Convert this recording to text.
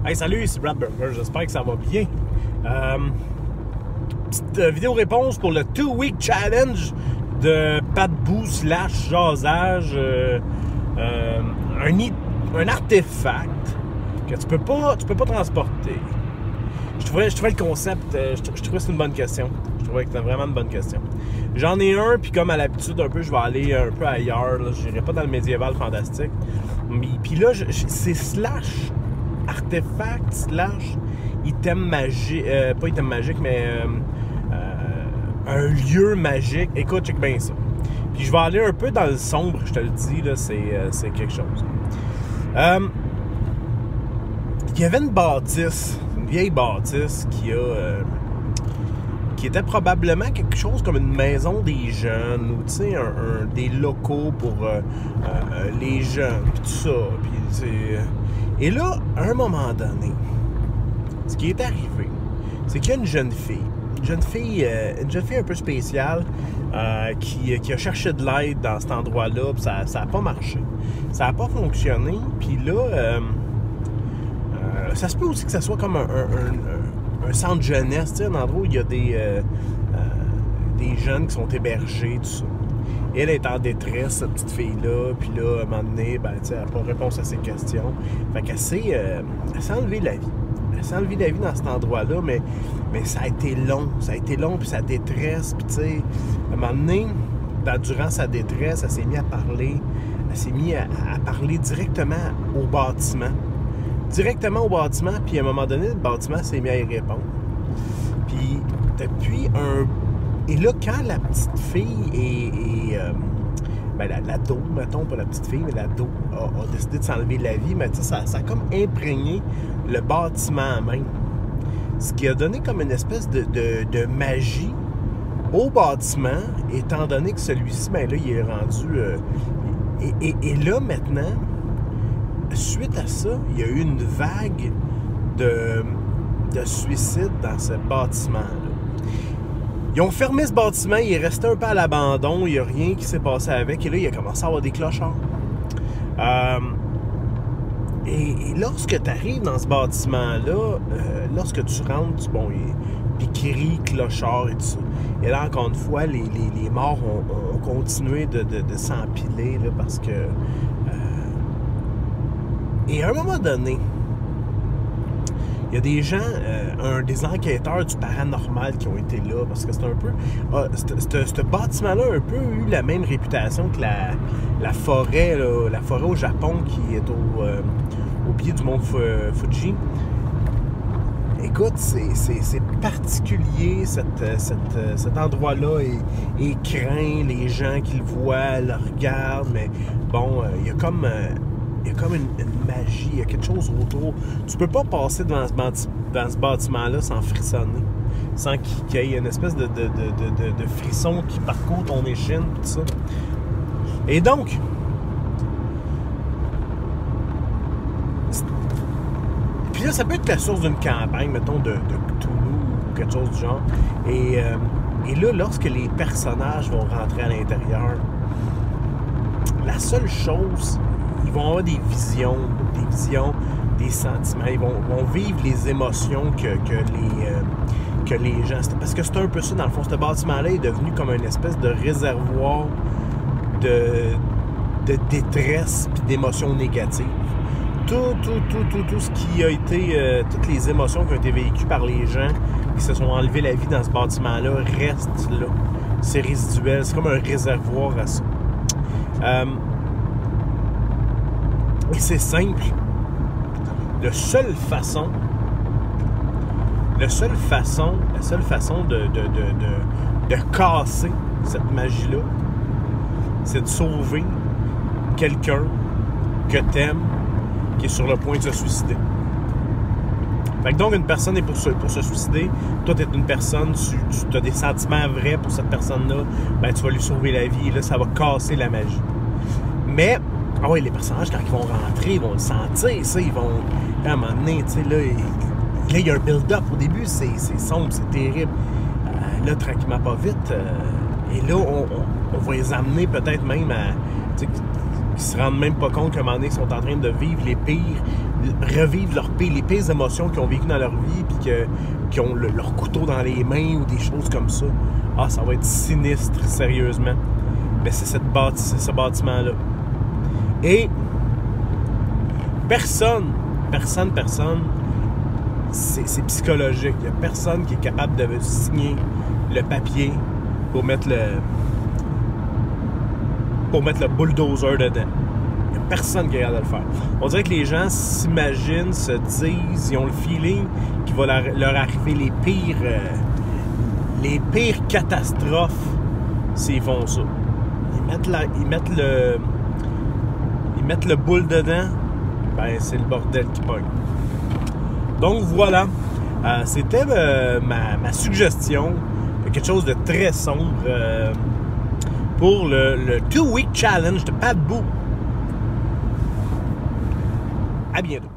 Hey, salut, c'est Brad Burger, j'espère que ça va bien. Petite vidéo réponse pour le 2-week challenge de Patbou / jasage. Un artefact que tu peux pas transporter. Je trouvais le concept, je trouvais que c'est une bonne question. Je trouvais que c'était vraiment une bonne question. J'en ai un, puis comme à l'habitude, un peu, je vais aller un peu ailleurs. Je n'irai pas dans le médiéval fantastique. Puis là, c'est slash artefact slash item magique, pas item magique, mais un lieu magique. Écoute, check bien ça. Puis je vais aller un peu dans le sombre, je te le dis, là, c'est quelque chose. Il y avait une bâtisse, une vieille bâtisse qui était probablement quelque chose comme une maison des jeunes ou, tu sais, des locaux pour les jeunes, puis tout ça. Et là, à un moment donné, ce qui est arrivé, c'est qu'il y a une jeune fille un peu spéciale qui a cherché de l'aide dans cet endroit-là, puis ça n'a pas marché. Ça n'a pas fonctionné, puis là, ça se peut aussi que ça soit comme un centre jeunesse, tu sais, un endroit où il y a des jeunes qui sont hébergés, tout ça. Elle est en détresse, cette petite fille-là, puis là, à un moment donné, ben, tu sais, elle n'a pas réponse à ses questions. Fait qu'elle s'est enlevée la vie. Elle s'est enlevée la vie dans cet endroit-là, mais ça a été long. Ça a été long, puis sa détresse, puis tu sais, à un moment donné, durant sa détresse, elle s'est mise à parler. Elle s'est mise à parler directement au bâtiment. Directement au bâtiment, puis à un moment donné, le bâtiment s'est mis à y répondre. Puis, depuis Et là, quand la petite fille l'ado, mettons, pas la petite fille, mais l'ado a décidé de s'enlever la vie, mais tu sais, ça a comme imprégné le bâtiment même. Ce qui a donné comme une espèce de magie au bâtiment, étant donné que celui-ci, ben là, il est rendu... Et là, maintenant, suite à ça, il y a eu une vague de suicides dans ce bâtiment-là. Ils ont fermé ce bâtiment, il est resté un peu à l'abandon, il n'y a rien qui s'est passé avec, et là, il a commencé à avoir des clochards. Et lorsque tu arrives dans ce bâtiment-là, lorsque tu rentres, bon, puis cris, clochards et tout ça. Et là, encore une fois, les morts ont continué de s'empiler, là, parce que... Et à un moment donné, il y a des gens, des enquêteurs du paranormal qui ont été là, parce que c'est un peu... Ce bâtiment-là a un peu eu la même réputation que la forêt, là, la forêt au Japon qui est au pied du mont Fuji. Écoute, c'est particulier, cet endroit-là est craint, les gens qui le voient le regardent, mais bon, il y a comme une magie, il y a quelque chose autour. Tu peux pas passer dans ce bâtiment-là sans frissonner, sans qu'il y ait une espèce de frisson qui parcourt ton échine, tout ça. Et donc, puis là, ça peut être la source d'une campagne, mettons, de Cthulhu ou quelque chose du genre. Et là, lorsque les personnages vont rentrer à l'intérieur, la seule chose... Ils vont avoir des visions, des sentiments. Ils vont vivre les émotions que les gens... Parce que c'est un peu ça, dans le fond. Ce bâtiment-là est devenu comme une espèce de réservoir de détresse et d'émotions négatives. Tout ce qui a été... toutes les émotions qui ont été vécues par les gens qui se sont enlevés la vie dans ce bâtiment-là restent là. C'est résiduel. C'est comme un réservoir à ça. Et c'est simple. La seule façon de casser cette magie-là, c'est de sauver quelqu'un que t'aimes qui est sur le point de se suicider. Fait que donc, une personne est pour se suicider. Toi, t'es une personne, tu as des sentiments vrais pour cette personne-là, ben tu vas lui sauver la vie et là, ça va casser la magie. Mais... Ah oui, les personnages, quand ils vont rentrer, ils vont le sentir, ça, ils vont... À un moment donné, tu sais, là, il y a un build-up. Au début, c'est sombre, c'est terrible. Là, tranquillement, pas vite. Et là, on va les amener peut-être même à... Tu sais, qui se rendent même pas compte qu'à un moment donné, ils sont en train de vivre les revivre les pires émotions qu'ils ont vécues dans leur vie, puis qui ont leur couteau dans les mains ou des choses comme ça. Ah, ça va être sinistre, sérieusement. Mais c'est ce bâtiment-là. Et personne, c'est psychologique. Il n'y a personne qui est capable de signer le papier pour mettre le bulldozer dedans. Il n'y a personne qui est capable de le faire. On dirait que les gens s'imaginent, se disent, ils ont le feeling qu'il va leur arriver les pires catastrophes s'ils font ça. Ils mettent le boule dedans, ben c'est le bordel qui pogne. Donc voilà, c'était ma suggestion, quelque chose de très sombre pour le 2-week challenge de Pat Boo. À bientôt.